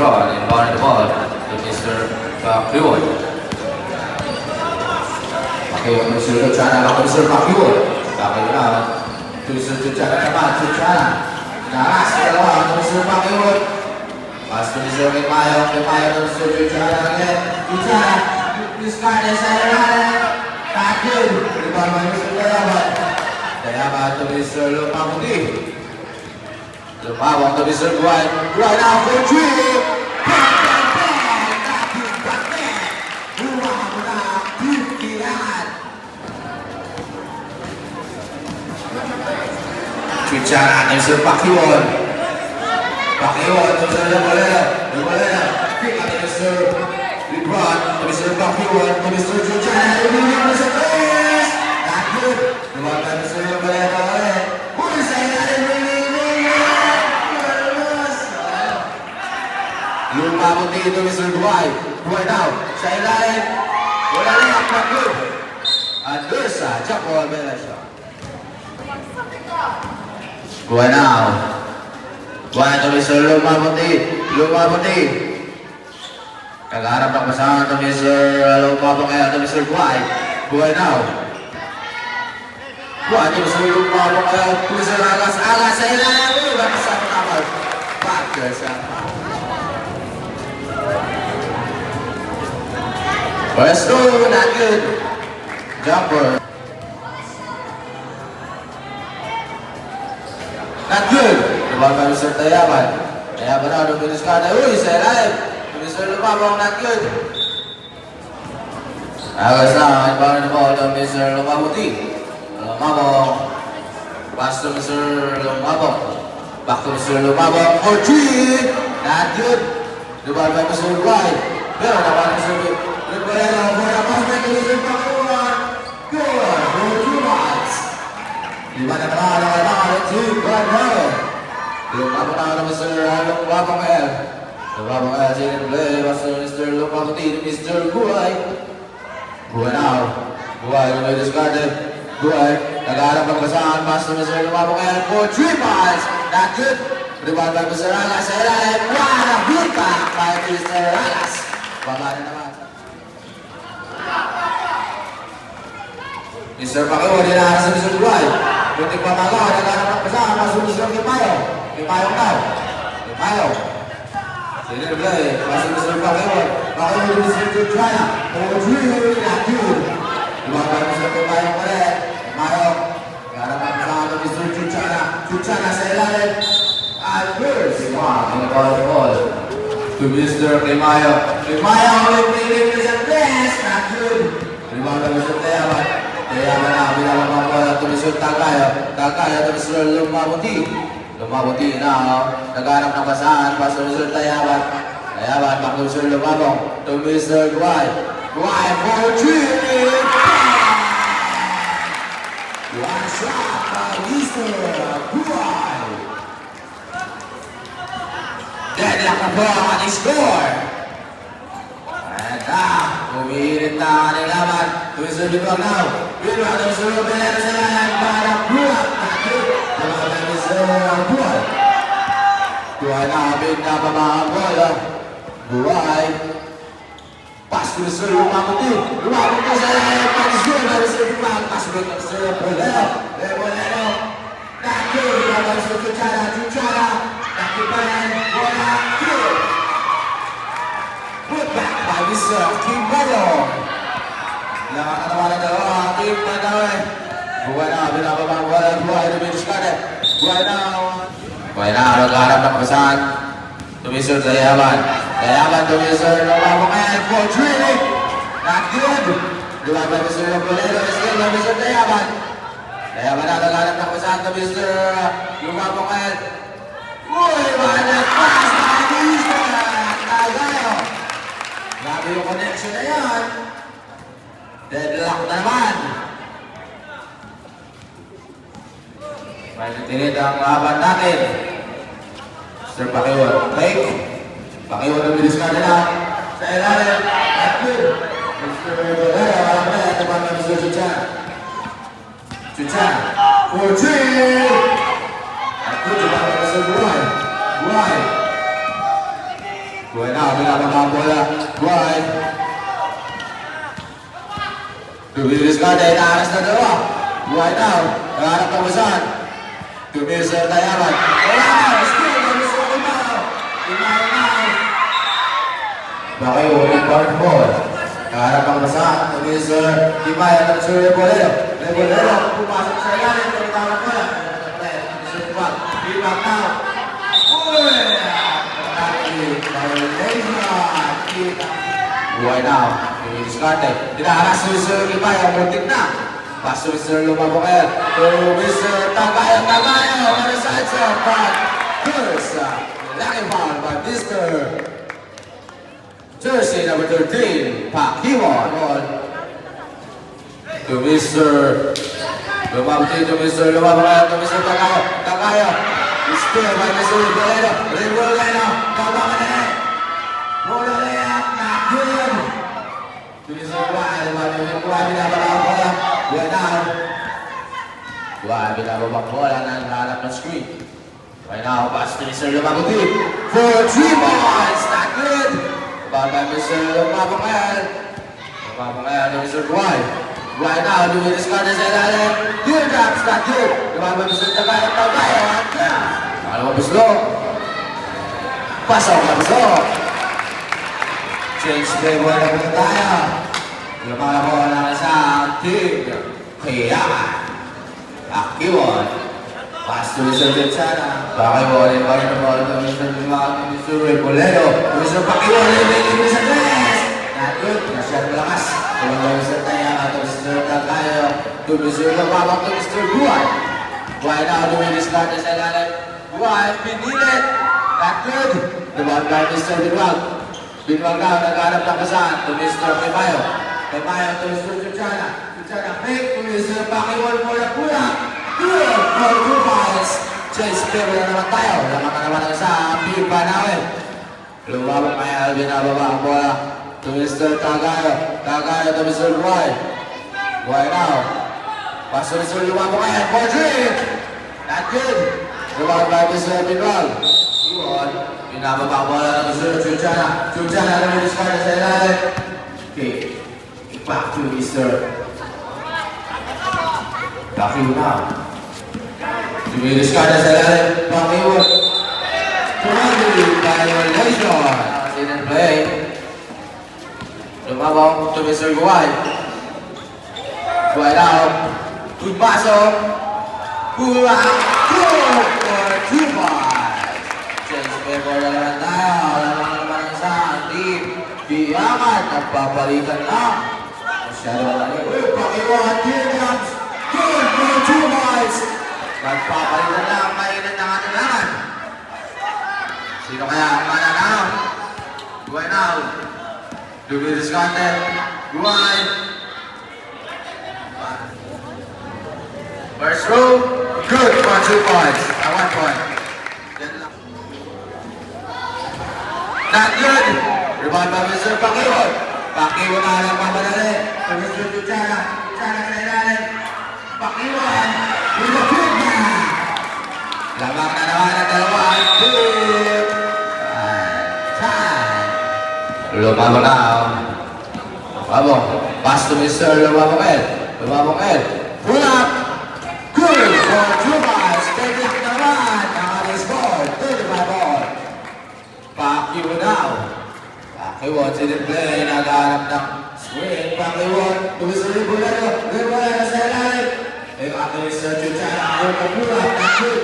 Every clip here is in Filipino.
Ron and bouncing the ball to Mr. Pacquiao. Pacquiao, Mr. Luciana, Mr. Pacquiao. Pacquiao na, Mr. Luciana naman, Luciana. Naras, dalawa, Mr. Pacquiao. Pass to Mr. Kimayo, Mr. Luciana again. Luciana, discard sa ilalim. Pacquiao, rebound by Mr. Dayaban. Dayaban to Mr. Lupamuti. Lumabang to Mr. Guay. Guay now for three. Cucana Mr. Pacquiao. Pacquiao to Mr. Lubalena. Pick up Mr. LeBron to Mr. Pacquiao to Mr. Cucana. Mr. Chris. Not good. Lumabang Mr. Lubalena. Lumabang dito Mr. Guay. Guay now. Sa ilalim. Wala lang. Not good. At Dursa. Jack Ball Belasha. Guay now. Guay to Mr. Lumabuti. Kagaharap ng pasangan to Mr. Lumabang kaya to Mr. Guay. Guay now. Guay to Mr. Lumabang kaya to Mr. Agas. Agas sa ilalim. Bakit sa kapal? Backer sa kapal. First two, not good. Jumper. Not good. Diba ka Mr. Tayaban? Tayaban na, dumilis ka na. Uy, sa ilalim. Mr. Lumabang, not good. Agas na, inbound na ball to Mr. Lumabuti. Lumabang. Pass to Mr. Lumabang. Back to Mr. Lumabang for three. Not good. Diba ka Mr. White? Pero naman Mr. Lubalena for the pass back to Mr. Pacquiao. Good. For 2 points. Diba na naman, two, one, one. Lumabang na Mr. Lumabang L. Lumabang L, second play, pass to Mr. Lumabuti to Mr. Guay. Guay now. Guay, may discarded. Guay, nag-aarap ang basahan, pass to Mr. Lumabang L for 3 points. Not good. Rebound by Mr. Alas sa ilalim. What a good back by Mr. Alas. Baba na naman. Mr. Pacquiao, dinahara sa Mr. Guay. Butik pamagawa, naghanap ng pasangan, masuk Mr. Kimayo. Kimayo now. Kimayo. Second play, masuk Mr. Pacquiao. Pacquiao to Mr. Cucana. For 3, not good. Lumabang Mr. Kimayo pa rin. Kimayo. Naghanap ng pasangan to Mr. Cucana. Cucana sa ilalim. At first, ang ball to Mr. Kimayo. Kimayo will play the best. Not good. Rebound by Mr. Tayaban. Tayaban na, binabang bola to Mr. Tagayo. Tagayo to Mr. Lumabuti. Lumabuti na, naghanap ng basahan. Pass to Mr. Tayaban. Tayaban, back to Mr. Lumabang. To Mr. Guay. Guay for 3. One shot by Mr. Guay. Deadlock na po ang ating score. And umiinit na ang ating laban. To Mr. Libag now. Pinwa to Mr. Lubalena sa lahat para buwag. Buwag na Mr. Buwag. Buwag na abin na pamahang bola. Buwag. Pass to Mr. Lumabuti. Lumabuti sa lahat. Pag-score na Mr. Buwag. Pass to Mr. Lubalena. Lubalena. Nakil. Buwag na Mr. Cucana. Cucana. Nakipanan. Bola. Kill. Put back by Mr. Kimayo. Nakakatawa na dalawa. Team na gawin. Buhay na. Binababang bola. Buhay na biniskade. Buhay na. Buhay na. Nagharap ng kapasahan. To Mr. Tayaban. Tayaban to Mr. Lumabang for 3. Not good. Buhay na Mr. Lubalena. Still na Mr. Tayaban. Tayaban na. Nagharap ng kapasahan to Mr. Lumabang. Uy! Manang pass na Mr. Tagayo. Grabe yung connection na yan. Deadlock na naman. May natinid ang laban natin. Mr. Pacquiao. Fake. Pacquiao na bilis ka nila. Sa ilalim. At good. Mr. Bolera. Walang na. Ito ba na Mr. Chuchan. Chuchan. For 3. At good. Ito ba na Mr. Buhay. Buhay. Buhay na, binababa ang bola. Buhay. Tumilis ka, dahil naaras na dalawa. Buhay na, nakaharap ng basan. Tumilis na tayaman. Wala na, still, tumilis na Kimayo. Kimayo na. Bakay, ulit part ball. Nakaharap ang basan. Tumilis na Kimayo at Sir Rebolero. Rebolero, pumasok sa ilalim. Tumitawag ko lang. Tumilis na Kimayo. Kimayo na. Buhay! Buhay na. Diskarte. Tinaharas si Mr. Kimayo. Muntik na. Paso Mr. Lumabokel. To Mr. Tagayo. Tagayo. Para sa edsa. But first, laki foul by Mr. Jersey number 13. Pakimon. To Mr. Lumabokel. To Mr. Lumabokel. To Mr. Tagayo. Tagayo. Still by Mr. Rebolero. Rebolero. Tabangan na rin. Bola layup. Not good. Mr. Buhay. Buhay binababa ang bola. Buhay na. Buhay binababa ang bola. Nanganap ng screen. Buhay na. Pass to Mr. Lumabokel. For 3 points. Not good. Ball by Mr. Lumabokel. Lumabokel to Mr. Buhay. Buhay na. Lumilis ka na sa ilalim. Good drops. Not good. Lumababa Mr. Tagayo. Tagayo. Kalau Buslo. Pasok na Buslo. Change play boy na punta tayo. Lumababa na sa team. Kaya Akiwon. Pass to Mr. Jetsana. Pakiwon pa rin ang ball to Mr. Rebolero. Mr. Pakiwon. Level sa tres. Not good. Nasyad malakas. Tulong Mr. Tayama to Mr. Tagayo. To Mr. Lumababa to Mr. Buhay. Buhay na. Lumilis natin sa ilalim. Buhay, pinilit. Not good. Dumang by Mr. Binwag. Binwag na, naghanap ng kasahan. To Mr. Kimayo. Kimayo to Mr. Chuchana. Chuchana, fake to Mr. Pakiwon Pula. Good for 2 points. Chase favor na naman tayo. Lamang na naman ang isa. Pipa namin. Lumabang kaya, binababa ang bola. To Mr. Tagayo. Tagayo to Mr. Buhay. Buhay now. Paso Mr. Lumabang kaya. 4-3. Not good. Lumabang by Mr. Binwag. Iwan. Binababa ang bola ng Mr. Chuchana. Chuchana na may discard sa ilalim. Okay. Back to Mr. Pakiwon na. Dumidiscard sa ilalim. Pakiwon. Tumagi. Violation. Sin and play. Lumabang to Mr. Buhay. Buhay now. Good pasok. Buhay. Good for 2 points. Change favor na naman tayo. Lamang naman ang isang team. Biyangan. Nagpapalitan lang. Masyado na rin. Pakiwon. Teardrops. Good for 2 points. Nagpapalitan lang. Mainit ang ating laman. Sino kaya ang mananaw? Buhay now. Dumidiscarded. Buhay. First row. Good for 2 points. 1 point. Not good. Rebound by Mr. Pakiwon. Pakiwon na lang mamadali. Mr. Chuchana. Chuchana sa ilalim. Pakiwon. With a good man. Lamang na naman ang dalawa. Good. Time. Lumabang na. Lumabang. Pass to Mr. Lumabang. Lumabang. Pull up. Good for 2 points. Take it naman. Ang score. 35 ball. Pakiwon now. Pakiwon didn't play. Naghanap ng swing. Pakiwon. To Mr. Rebolero. Rebolero sa ilalim. Ito Mr. Chuchana. Ang kapula. Not good.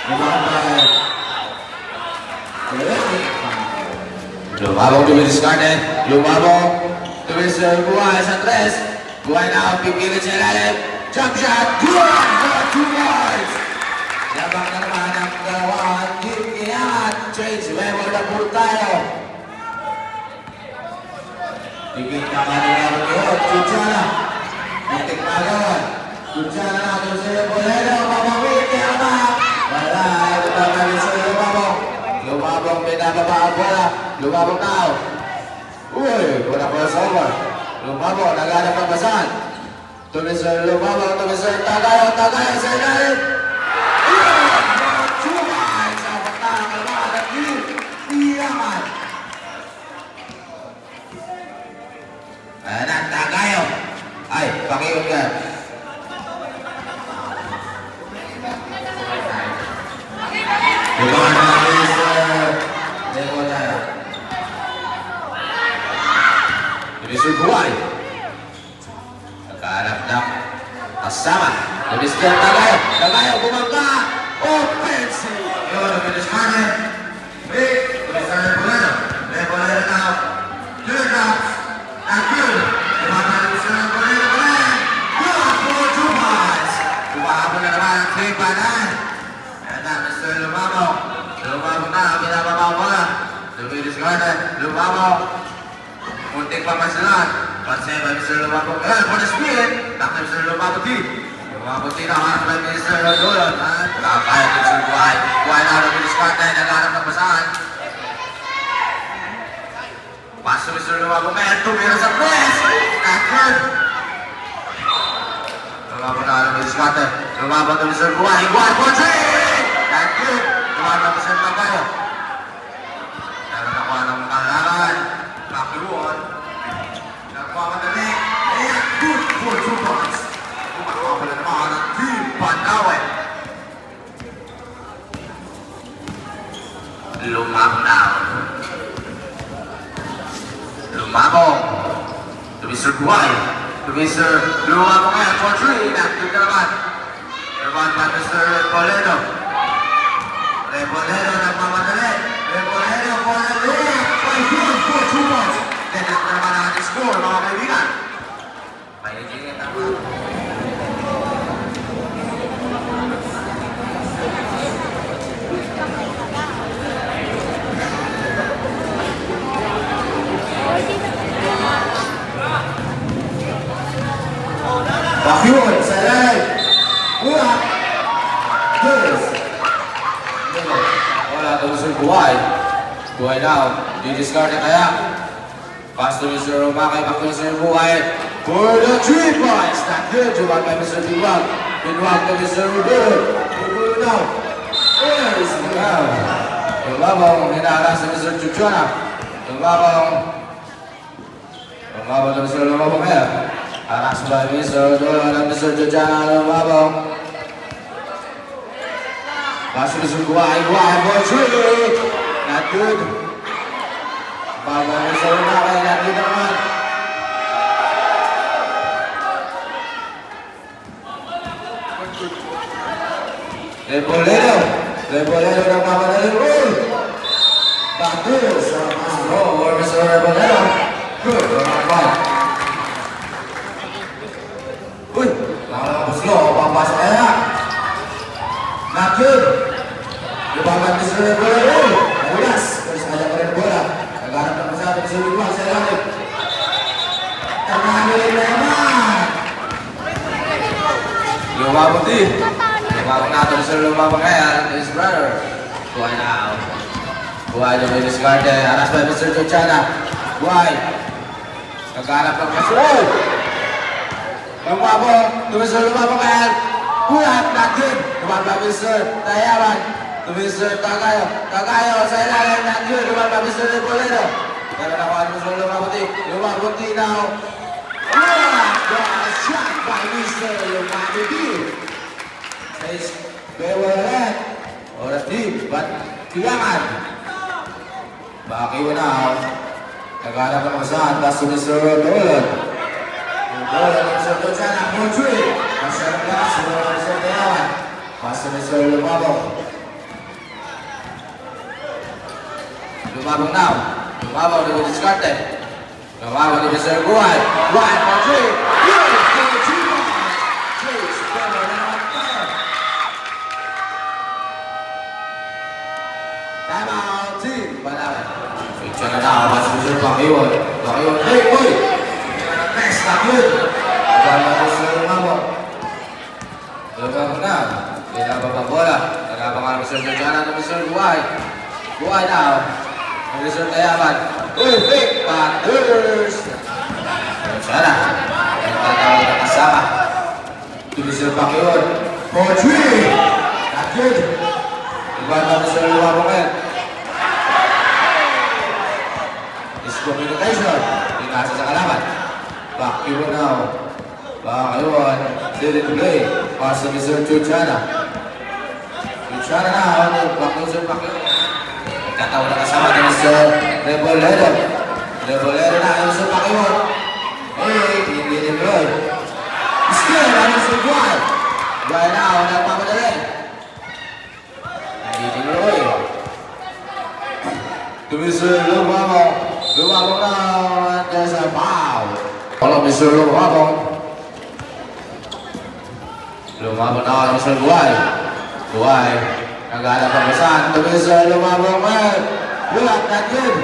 Lumabang. Lumabang to be discarded. Lumabang to Mr. Buhay sa tres. Buhay na. Pipilit sa ilalim. Jump shot. Good for 2 points. Labang na naman ang dalawang team iyan. Change level na po tayo. Tigil na kanila mag-iot. Chuchana. Natik magawan. Chuchana na ito sa Rebolero. Mapawit niya ba? Wala. Ito pa kami sa Lumabang. Lumabang pinababa ang bola. Lumabang now. Uy. Wala ko sa over. Lumabang. Naghanap ang basan. To Mr. Lumabang. To Mr. Tagayo. Tagayo sa ilalim. Uy. 2 points. Ang patang kalmahan at team. Iyaman. Mr. Buhay. Nagkahanap ng kasama. Mr. Tagayo. Tagayo, bumangga. Offensive. Yun, nag-finish Harden. Big. Mr. Lebolero. Lebolero now. Good drops. And good. Kumakain Mr. Lebolero. Good for 2 points. Kumakain na naman ang 3 by 9. And now Mr. Lumamo. Lumamo na. Binababaw mo na. Lumilis Garden. Lumamo. Muntik pa masilan. Pansay by Mr. Lumamo. For the spin. Back to Mr. Lumamo team. Lumamo team na harap by Mr. Dolan. Nakakaya ni Mr. Buhay. Buhay na lumilis Garden. Nagharap ng basahan. Pass to Mr. Lumamo. May 2 minutes of press. Not good. Lumamo na lumilis Garden. Lumamo to Mr. Buhay. Buhay for 3. Not good. Lumamo to Mr. Tagayo. Meron nakuha ng kalaban. Bakiwan. Nagpamadali. Ayan, good for 2 points. Kumakawala naman ang Team Pandawe. Lumabong now. Lumabong. To Mr. Buhay. To Mr. Lumabong ngayon for 3. Active na naman. Naman by Mr. Rebolero. Rebolero nagpamadali. Rebolero for the lead. Good for 2 points. Ganyan na naman ang ating score, mga kaibigan. Paigingin naman. Bakyun, salay. Uya. Yes. Wala ito Mr. Buhay. Buhay now. Di-discard na kaya. Pass to Mr. Romakay. Back to Mr. Buhay. For the 3 points. Not good. Jumag by Mr. Binwag. Binwag to Mr. Rubel. Rubel now. Yes. Now. Lumabong. Hinaharas sa Mr. Chuchona. Lumabong. Lumabong to Mr. Lumabong kaya. Haras by Mr. Dolan at Mr. Chuchona. Lumabong. Pass to Mr. Buhay. Buhay for 3. Not good. Bago Mr. Romakay. Not good naman. Rebolero. Rebolero ng mamadaling roll. Back to sa Masro or Mr. Rebolero. Good. Romakay. Uy. Nakakapos lo. Papasok kaya. Not good. Lumaban Mr. Rebolero. Nagulas. Terus aja pa rin bola. Nagharap ng masyado Mr. Binwag sa langit. Tanahin na naman. Lumabang din. Lumabang natin Mr. Lumabang kaya. His brother. Buhay now. Buhay yung discard. Aras by Mr. Chuchona. Buhay. Nagharap ng masyado. Lumabang. Mr. Lumabang kaya. Buhay. Not good. Lumabang by Mr. Tayaman. To Mr. Tagayo. Tagayo sa ilalim ng yun. Lumabang Mr. Rebolero. Pero nakuha ni Mr. Lumabang. Lumabang now. The shot by Mr. Lumabang. Says, Bewalet. Oras deep. But kailangan. Bakiwa now. Naghanap ng masahan. Pass to Mr. Dolan. Dolan ni Mr. Chuchona. For 3. Masyarang lakas. Mr. Tayaman. Pass to Mr. Lumabang. Lumabang now. Lumabang na discarded. Lumabang ni Mr. Buhay. Buhay for 3. Good for 2 points. Chase better than on fire. Time out team. Balaban. Switch na na. Mas Mr. Bakiwan. Bakiwan. Hey, boy. Next, not good. Lumabang ni Mr. Lumabang. Lumabang na. Pinabang ang bola. Nagabang ang Mr. Chuchona at Mr. Buhay. Buhay now. Mr. Tayaman. Uy, big Panthers! Chuchona. Nagtatawag na kasama. To Mr. Bakiwan. For 3. Not good. Iban na Mr. Lumabang ngayon. Miscommunication. Inasa sa kalaban. Bakiwan now. Bakiwan. Didn't play. Pass to Mr. Chuchona. Chuchona now. Bakiwan. Nagtatawag na kasama ni Mr. Rebolero. Rebolero na. Mr. Bakiwan. Right now, nagmamadali. Nagtitinuloy. Mr. Lumabong. Lumabong na. There's a foul. Wala Mr. Lumabong. Lumabong na Mr. Guay. Guay. Naghanap ang basan. Mr. Lumabong. Wala, not good.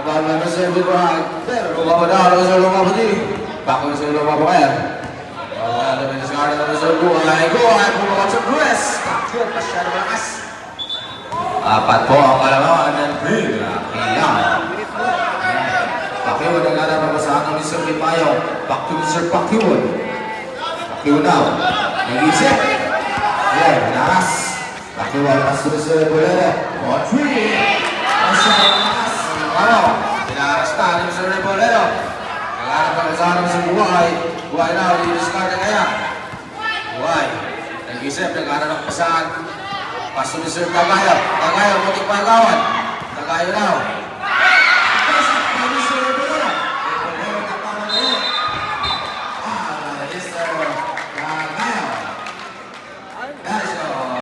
Lumabong na Mr. Guay. Pero lumabong na Mr. Lumabong din. Back Mr. Lumabong kaya. Wala na Mr. Guay. Guay. Pumawa sa Chris. Good. Masyado malakas. Apat po ang kalamangan ng Big Iyan. Pakiwan ang nararamang sa akin ni Sir Lipayo. Back to Mr. Pakiwan. Pakiwan now. Nag-isip. Ayan, nakas. Pakiwan pas to Mr. Bolero. On 3. Nakas. Ano? Pinakas na ni Mr. Bolero. Nag-arapang sa akin ni Mr. Buhay. Buhay now. Di-discard na kaya. Buhay. Nag-isip. Nag-arapang pasahan. Paso ni Sir Tagayo. Tagayo, mutik pagawan. Tagayo now.